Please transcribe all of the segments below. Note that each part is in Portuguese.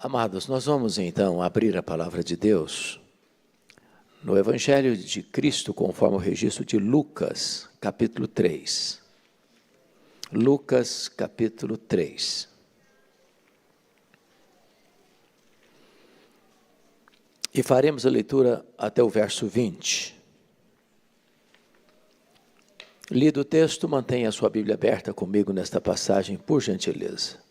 Amados, nós vamos então abrir a palavra de Deus no Evangelho de Cristo, conforme o registro de Lucas, capítulo 3. Lucas, capítulo 3. E faremos a leitura até o verso 20. Lido o texto, mantenha a sua Bíblia aberta comigo nesta passagem, por gentileza.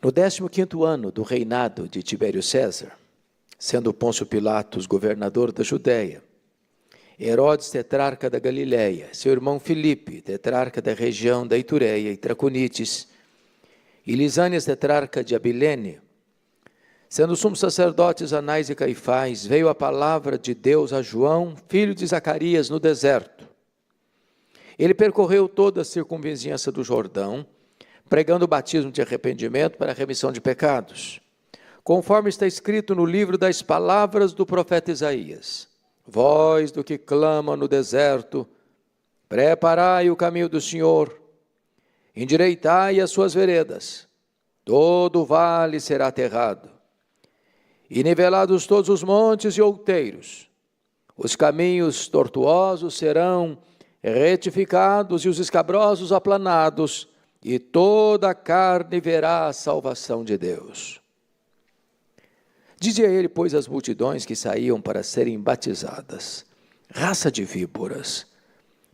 No 15º ano do reinado de Tibério César, sendo Pôncio Pilatos governador da Judéia, Herodes tetrarca da Galiléia, seu irmão Filipe, tetrarca da região da Itureia e Traconites, e Lisânias, tetrarca de Abilene, sendo sumos sacerdotes Anás e Caifás, veio a palavra de Deus a João, filho de Zacarias, no deserto. Ele percorreu toda a circunvizinhança do Jordão, pregando o batismo de arrependimento para a remissão de pecados, conforme está escrito no livro das palavras do profeta Isaías: voz do que clama no deserto, preparai o caminho do Senhor, endireitai as suas veredas, todo o vale será aterrado, e nivelados todos os montes e outeiros, os caminhos tortuosos serão retificados e os escabrosos aplanados, e toda a carne verá a salvação de Deus. Dizia ele, pois, às multidões que saíam para serem batizadas: raça de víboras,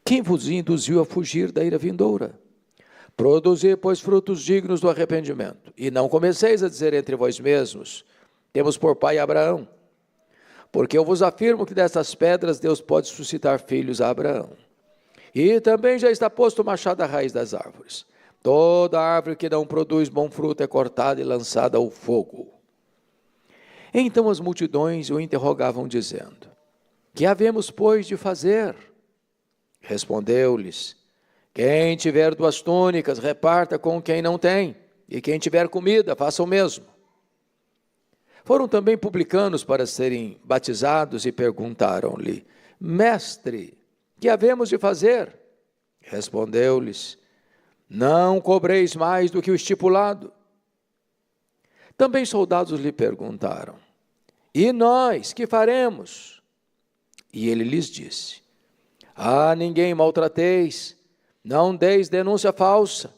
quem vos induziu a fugir da ira vindoura? Produzi, pois, frutos dignos do arrependimento, e não comeceis a dizer entre vós mesmos: temos por pai Abraão. Porque eu vos afirmo que destas pedras Deus pode suscitar filhos a Abraão. E também já está posto o machado à raiz das árvores. Toda árvore que não produz bom fruto é cortada e lançada ao fogo. Então as multidões o interrogavam, dizendo: que havemos, pois, de fazer? Respondeu-lhes: quem tiver 2 túnicas, reparta com quem não tem, e quem tiver comida, faça o mesmo. Foram também publicanos para serem batizados e perguntaram-lhe: mestre, que havemos de fazer? Respondeu-lhes: não cobreis mais do que o estipulado. Também soldados lhe perguntaram: e nós, que faremos? E ele lhes disse: ninguém maltrateis, não deis denúncia falsa,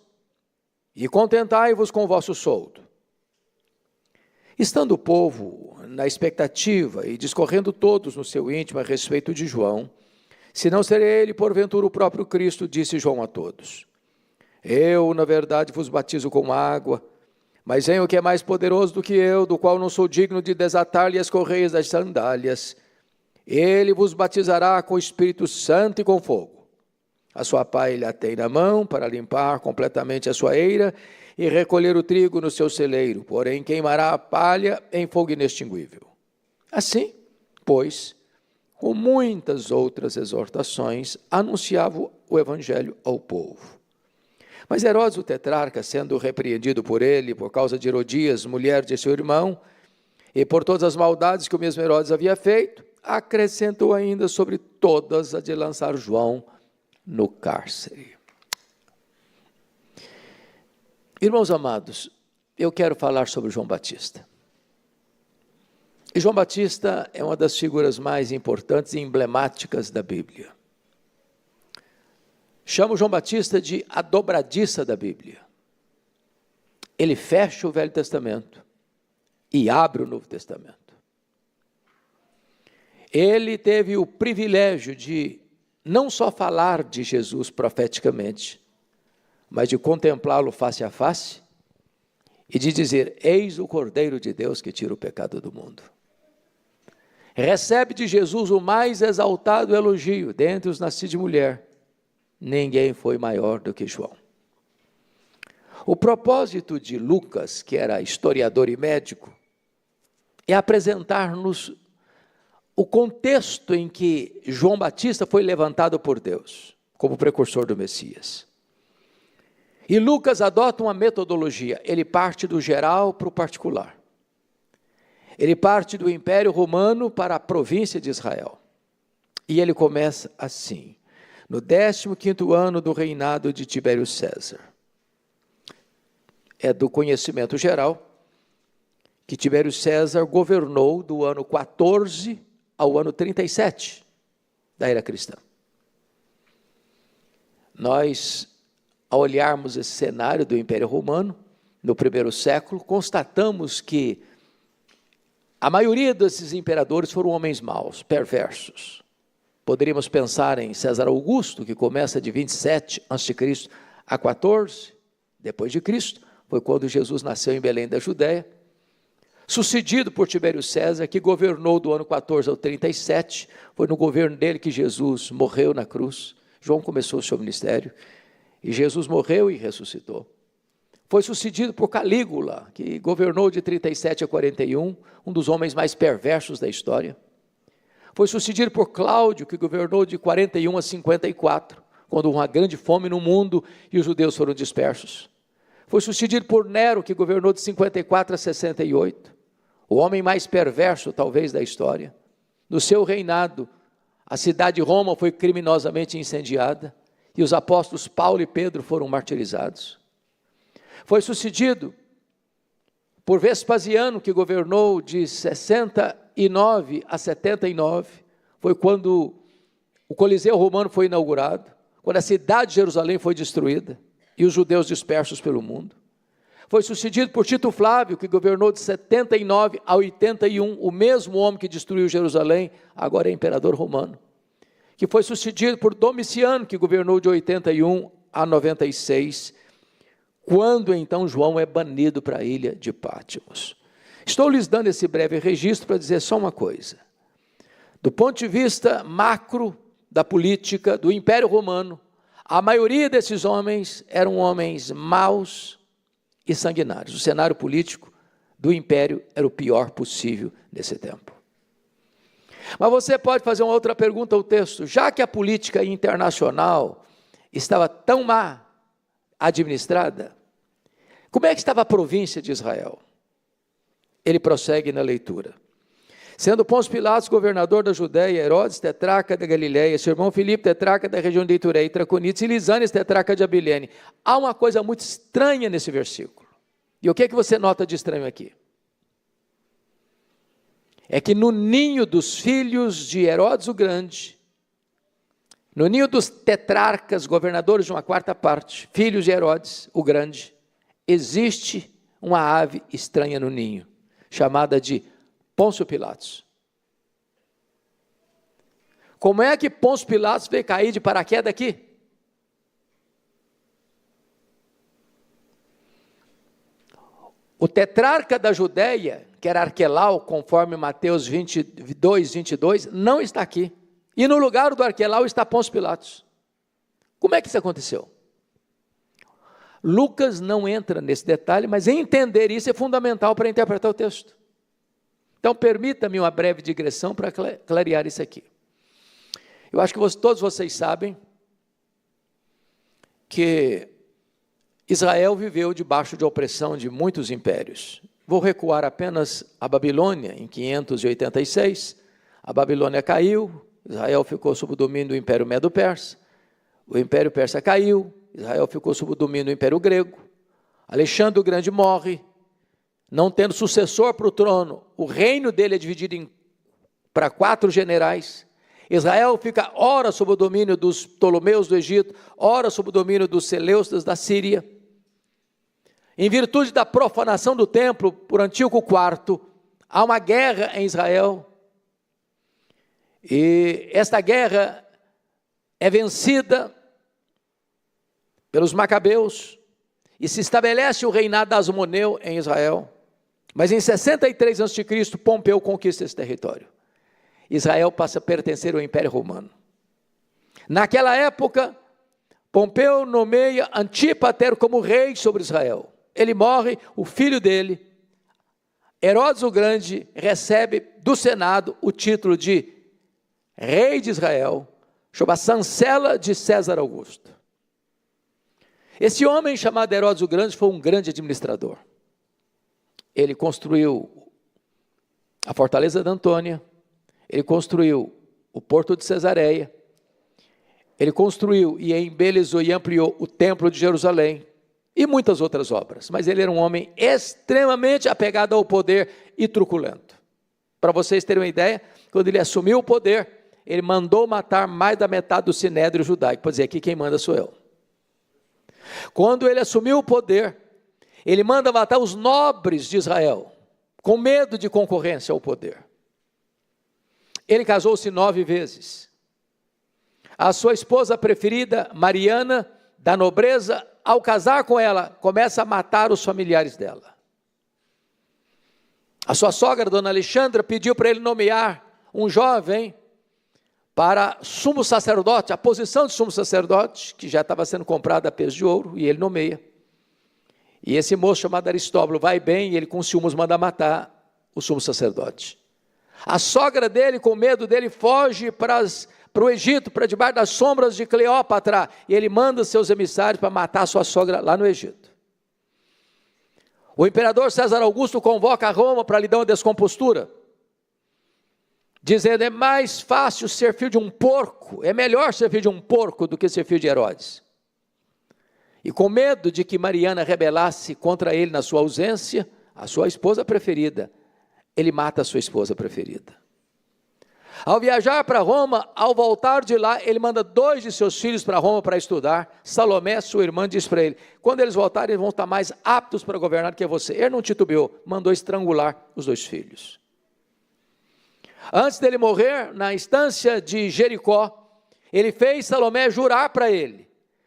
e contentai-vos com o vosso soldo. Estando o povo na expectativa e discorrendo todos no seu íntimo a respeito de João, se não seria ele porventura o próprio Cristo, disse João a todos: eu, na verdade, vos batizo com água, mas vem o que é mais poderoso do que eu, do qual não sou digno de desatar-lhe as correias das sandálias. Ele vos batizará com o Espírito Santo e com fogo. A sua pá ele a tem na mão para limpar completamente a sua eira e recolher o trigo no seu celeiro, porém queimará a palha em fogo inextinguível. Assim, pois, com muitas outras exortações, anunciava o evangelho ao povo. Mas Herodes o tetrarca, sendo repreendido por ele, por causa de Herodias, mulher de seu irmão, e por todas as maldades que o mesmo Herodes havia feito, acrescentou ainda sobre todas a de lançar João no cárcere. Irmãos amados, eu quero falar sobre João Batista. E João Batista é uma das figuras mais importantes e emblemáticas da Bíblia. Chamo João Batista de a dobradiça da Bíblia. Ele fecha o Velho Testamento e abre o Novo Testamento. Ele teve o privilégio de não só falar de Jesus profeticamente, mas de contemplá-lo face a face e de dizer: eis o Cordeiro de Deus que tira o pecado do mundo. Recebe de Jesus o mais exaltado elogio dentre os nascidos de mulher: ninguém foi maior do que João. O propósito de Lucas, que era historiador e médico, é apresentar-nos o contexto em que João Batista foi levantado por Deus, como precursor do Messias. E Lucas adota uma metodologia, ele parte do geral para o particular. Ele parte do Império Romano para a província de Israel. E ele começa assim: no 15º ano do reinado de Tibério César. é do conhecimento geral que Tibério César governou do ano 14 ao ano 37 da era cristã. Nós, ao olharmos esse cenário do Império Romano, no primeiro século, constatamos que a maioria desses imperadores foram homens maus, perversos. Poderíamos pensar em César Augusto, que começa de 27 a.C. a 14 depois de Cristo, foi quando Jesus nasceu em Belém da Judéia, sucedido por Tibério César, que governou do ano 14 ao 37, foi no governo dele que Jesus morreu na cruz. João começou o seu ministério, e Jesus morreu e ressuscitou. Foi sucedido por Calígula, que governou de 37 a 41, um dos homens mais perversos da história. Foi sucedido por Cláudio, que governou de 41 a 54, quando houve uma grande fome no mundo e os judeus foram dispersos. Foi sucedido por Nero, que governou de 54 a 68, o homem mais perverso, talvez, da história. No seu reinado, a cidade de Roma foi criminosamente incendiada e os apóstolos Paulo e Pedro foram martirizados. Foi sucedido por Vespasiano, que governou de 69 a 79, foi quando o Coliseu Romano foi inaugurado, quando a cidade de Jerusalém foi destruída e os judeus dispersos pelo mundo. Foi sucedido por Tito Flávio, que governou de 79 a 81, o mesmo homem que destruiu Jerusalém, agora é imperador romano. Que foi sucedido por Domiciano, que governou de 81 a 96, quando então João é banido para a ilha de Pátimos. Estou lhes dando esse breve registro para dizer só uma coisa. Do ponto de vista macro da política do Império Romano, a maioria desses homens eram homens maus e sanguinários. O cenário político do Império era o pior possível nesse tempo. Mas você pode fazer uma outra pergunta ao texto. Já que a política internacional estava tão má administrada, como é que estava a província de Israel? Ele prossegue na leitura. Sendo Pôncio Pilatos governador da Judéia, Herodes tetrarca da Galileia, seu irmão Filipe tetrarca da região de Itureia e Traconites, e Lisânias tetrarca de Abilene. Há uma coisa muito estranha nesse versículo. E o que é que você nota de estranho aqui? É que no ninho dos filhos de Herodes o Grande, no ninho dos tetrarcas, governadores de uma quarta parte, filhos de Herodes o Grande, existe uma ave estranha no ninho, chamada de Pôncio Pilatos. Como é que Pôncio Pilatos veio cair de paraquedas aqui? O tetrarca da Judéia, que era Arquelau, conforme Mateus 22, 22, não está aqui. E no lugar do Arquelau está Pôncio Pilatos. Como é que isso aconteceu? Lucas não entra nesse detalhe, mas entender isso é fundamental para interpretar o texto. Então, permita-me uma breve digressão para clarear isso aqui. Eu acho que todos vocês sabem que Israel viveu debaixo de opressão de muitos impérios. Vou recuar apenas a Babilônia, em 586. A Babilônia caiu, Israel ficou sob o domínio do Império Medo-Persa. O Império Persa caiu, Israel ficou sob o domínio do Império Grego. Alexandre o Grande morre, não tendo sucessor para o trono. O reino dele é dividido para 4 generais. Israel fica ora sob o domínio dos Ptolomeus do Egito, ora sob o domínio dos Seleucidas da Síria. Em virtude da profanação do templo por Antíoco IV, há uma guerra em Israel. E esta guerra é vencida pelos Macabeus e se estabelece o reinado de Asmoneu em Israel. Mas em 63 a.C., Pompeu conquista esse território. Israel passa a pertencer ao Império Romano. Naquela época, Pompeu nomeia Antípater como rei sobre Israel. Ele morre, o filho dele, Herodes o Grande, recebe do Senado o título de rei de Israel, sob a chancela de César Augusto. Esse homem chamado Herodes o Grande foi um grande administrador. Ele construiu a fortaleza de Antônia, ele construiu o porto de Cesareia, ele construiu e embelezou e ampliou o templo de Jerusalém, e muitas outras obras, mas ele era um homem extremamente apegado ao poder e truculento. Para vocês terem uma ideia, quando ele assumiu o poder, ele mandou matar mais da metade do sinédrio judaico, para dizer, aqui quem manda sou eu. Quando ele assumiu o poder, ele manda matar os nobres de Israel, com medo de concorrência ao poder. Ele casou-se 9 vezes. A sua esposa preferida, Mariana, da nobreza, ao casar com ela, começa a matar os familiares dela. A sua sogra, dona Alexandra, pediu para ele nomear um jovem para sumo sacerdote, a posição de sumo sacerdote, que já estava sendo comprada a peso de ouro, e ele nomeia. E esse moço chamado Aristóbulo vai bem, e ele com ciúmes manda matar o sumo sacerdote. A sogra dele, com medo dele, foge para o Egito, para debaixo das sombras de Cleópatra, e ele manda seus emissários para matar a sua sogra lá no Egito. O imperador César Augusto convoca a Roma para lhe dar uma descompostura, dizendo, é mais fácil ser filho de um porco, é melhor ser filho de um porco do que ser filho de Herodes. E com medo de que Mariana rebelasse contra ele na sua ausência, a sua esposa preferida, ele mata a sua esposa preferida. Ao viajar para Roma, ao voltar de lá, ele manda 2 de seus filhos para Roma para estudar. Salomé, sua irmã, diz para ele, quando eles voltarem, eles vão estar mais aptos para governar do que você. Ele não titubeou, mandou estrangular os 2 filhos. Antes dele morrer, na estância de Jericó, ele fez Salomé jurar para ele,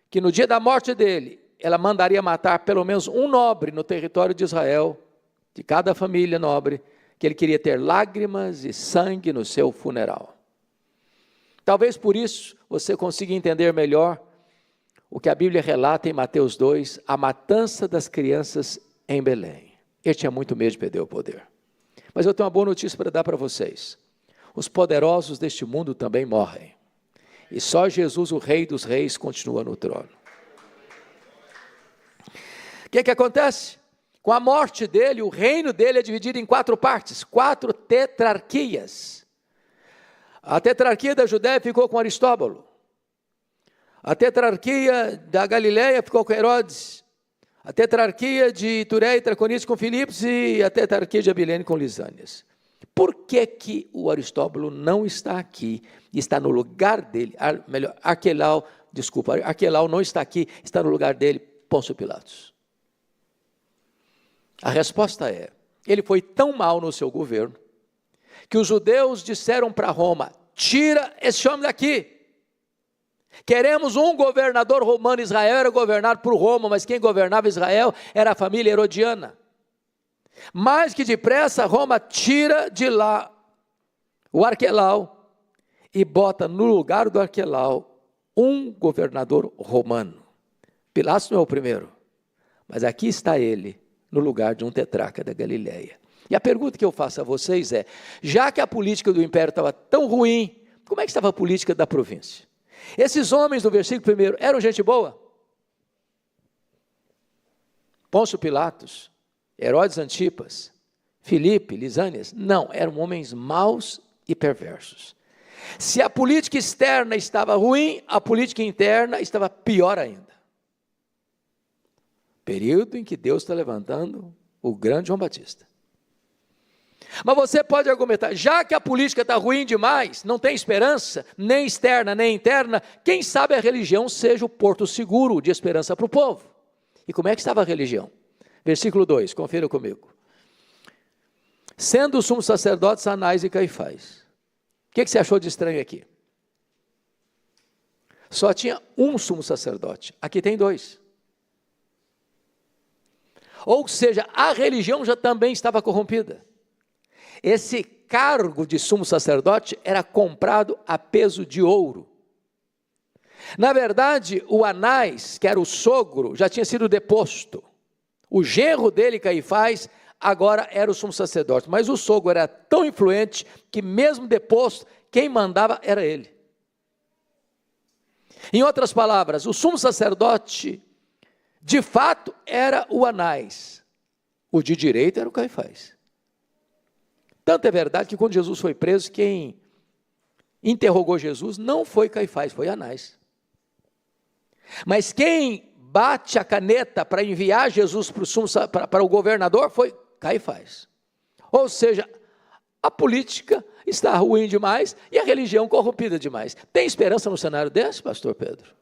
que no dia da morte dele, ela mandaria matar pelo menos um nobre no território de Israel, de cada família nobre, que ele queria ter lágrimas e sangue no seu funeral. Talvez por isso você consiga entender melhor o que a Bíblia relata em Mateus 2, a matança das crianças em Belém. Ele tinha muito medo de perder o poder. Mas eu tenho uma boa notícia para dar para vocês. Os poderosos deste mundo também morrem. E só Jesus, o Rei dos Reis, continua no trono. O que acontece? Com a morte dele, o reino dele é dividido em 4 partes, 4 tetrarquias. A tetrarquia da Judéia ficou com Aristóbulo. A tetrarquia da Galileia ficou com Herodes. A tetrarquia de Itureia e Traconitis com Filipos e a tetrarquia de Abilene com Lisânias. Por que o Aristóbulo não está aqui, está no lugar dele, Arquelau não está aqui, está no lugar dele, Pôncio Pilatos? A resposta é, ele foi tão mal no seu governo, que os judeus disseram para Roma, tira esse homem daqui. Queremos um governador romano. Israel era governado por Roma, mas quem governava Israel era a família herodiana. Mais que depressa, Roma tira de lá o Arquelau e bota no lugar do Arquelau um governador romano. Pilatos não é o primeiro, mas aqui está ele, no lugar de um tetrarca da Galileia. E a pergunta que eu faço a vocês é, já que a política do império estava tão ruim, como é que estava a política da província? Esses homens do versículo 1 eram gente boa? Pôncio Pilatos, Herodes Antipas, Filipe, Lisânias? Não, eram homens maus e perversos. Se a política externa estava ruim, a política interna estava pior ainda. Período em que Deus está levantando o grande João Batista. Mas você pode argumentar, já que a política está ruim demais, não tem esperança, nem externa, nem interna, quem sabe a religião seja o porto seguro de esperança para o povo. E como é que estava a religião? Versículo 2, confira comigo. Sendo os sumos sacerdotes Anás e Caifás. O que você achou de estranho aqui? Só tinha um sumo sacerdote, aqui tem 2. Ou seja, a religião já também estava corrompida. Esse cargo de sumo sacerdote era comprado a peso de ouro. Na verdade, o Anás, que era o sogro, já tinha sido deposto. O genro dele, Caifás, agora era o sumo sacerdote. Mas o sogro era tão influente que mesmo deposto, quem mandava era ele. Em outras palavras, o sumo sacerdote de fato era o Anás, o de direita era o Caifás. Tanto é verdade que quando Jesus foi preso, quem interrogou Jesus não foi Caifás, foi Anás. Mas quem bate a caneta para enviar Jesus para o governador foi Caifás. Ou seja, a política está ruim demais e a religião corrompida demais. Tem esperança no cenário desse, pastor Pedro?